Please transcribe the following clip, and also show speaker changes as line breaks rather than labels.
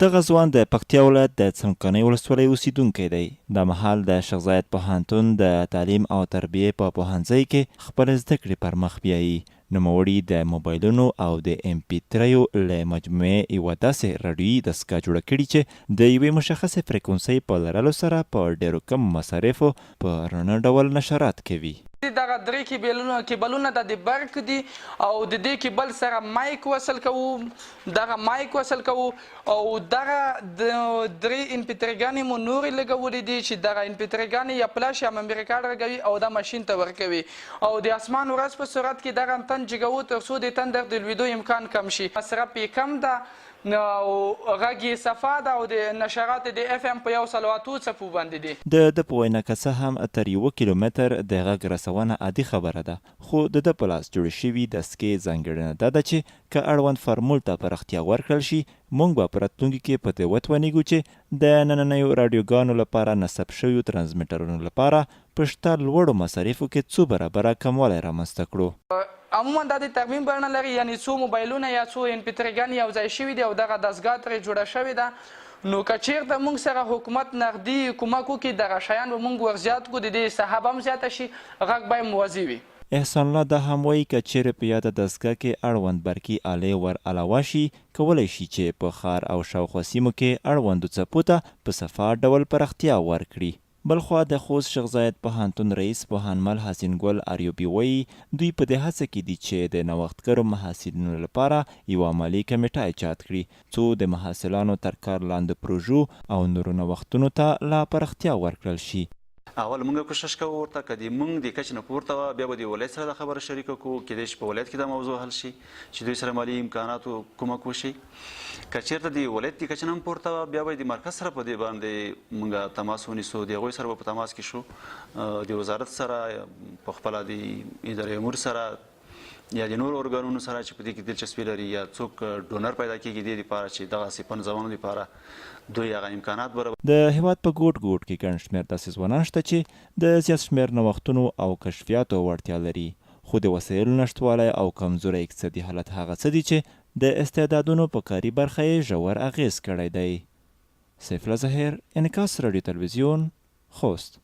دغه ځوان د پکتیا ولایت د څمکنیو ولسوالۍ اوسیدونکی دی. دا مهال د شیخ زاید پوهنتون د تعلیم او تربیې په پوهنځي کې خپل زده کړې پر مخ بیایي. نوموړي د مبایلونو او د MP تریو له مجموعې یوه داسې راډیویي دستګاه جوړه کړې چې د یوې مشخصې فریکونسۍ په لرلو سره په ډېرو کم مصارفو په رڼه ډول نشرات کوي.
دغه درې کیبلونه د برق دي او د دې کیبل سره مایک وصل کوو، دغه مایک وصل کوو او دغه درې انپیترګانې مو نورې لګولې دي چې دغه انپیترګانې یا فلاش یا ممبري کارډ رګوي او دا ماشین ته ورکوي او د اسمان ورځ په صورت کې دغه تن جګوو تر څو د تندر د لوېدو امکان کم شي. مصرف یې کم ده او غږ یې صفا ده او د نشرات د FM په 108 څپو باندې دي.
د په وینا که څه هم تر 1 کیلومتر د غږ رسونه عادي خبره ده، خو د په لاس جوړې شوي دستګې ځانګړنه دا ده چې که اړوند فارمول ته پراختیا ورکړل شي، موږ به په راتلونکي کې په دې وتوانیږو چې د نننیو راډیوګانو لپاره نصب شویو ترانسمیټرونو لپاره په شته لوړو مصارفو کې څو برابره کموالی رامنځته کړو.
عموما دا د ترمیم بڼه لري، یعنی څو موبایلونه یا څو MP3ګانې یو ځای شوي دي او دغه دستګاه ترې جوړه شوې ده. نو که چېرته موږ سره حکومت نغدي کومک وکړي، دغه شیان به موږ ورزیات کړو، د دې صحابه هم زیاته شي، غږ به یې موازي وي.
احسان الله دا هم وایي که چیرې په یاده دستګاه کې اړوند برقي آلې ور علاوه شي، کولی شي چې په ښار او شاوخوا سیمو کې اړوندو څپو ته په صفا ډول پراختیا ورکړي. بلخوا د خوست شیخ زاید پوهنتون رئیس پوهنمل حسین ګل اریوبي وایي دوی په دې هڅه کې دي چې د نوښتګرو محصلینو لپاره یوه عملي کمیټه ایجاد کړي څو د محصلانو تر کار لاندې پروژو او نورو نوښتونو ته لا پراختیا ورکړل شي.
اول موږ کوشش کوو ورته که د موږ د کچې نه پورته وه بیا به د ولایت سره دا خبره شریکه کړو، کیدای شي په ولایت کې دا موضوع حل شي چې دوی سره مالي امکاناتو کومک وشي. که چېرته د ولایت د کچې نه هم پورته وه بیا به د مرکز سره په دې باندې موږ تماس ونیسو، د هغوی سره به په تماس کې شو، د وزارت سره په خپله د ادارې امور سره یا د نورو ارګانونو سره چې په دې کې دلچسپي لري یا څوک ډونر پیدا کېږي دې دپاره چې دغسې پنځونو دپاره دوی هغه امکانات برابر.
د هیواد په ګوټ ګوټ کې ګڼ شمېر داسې ځوانان شته چې د زیات شمېر نوښتونو او کشفیاتو وړتیا لري، خو د وسایلو نشتوالی او کمزوری اقتصادي حالت هغه څه دي چې د استعدادونو په کاري برخه یې ژور اغېز کړی دی. سیف الله ظاهر، انعکاس راډیو تلویزیون، خوست.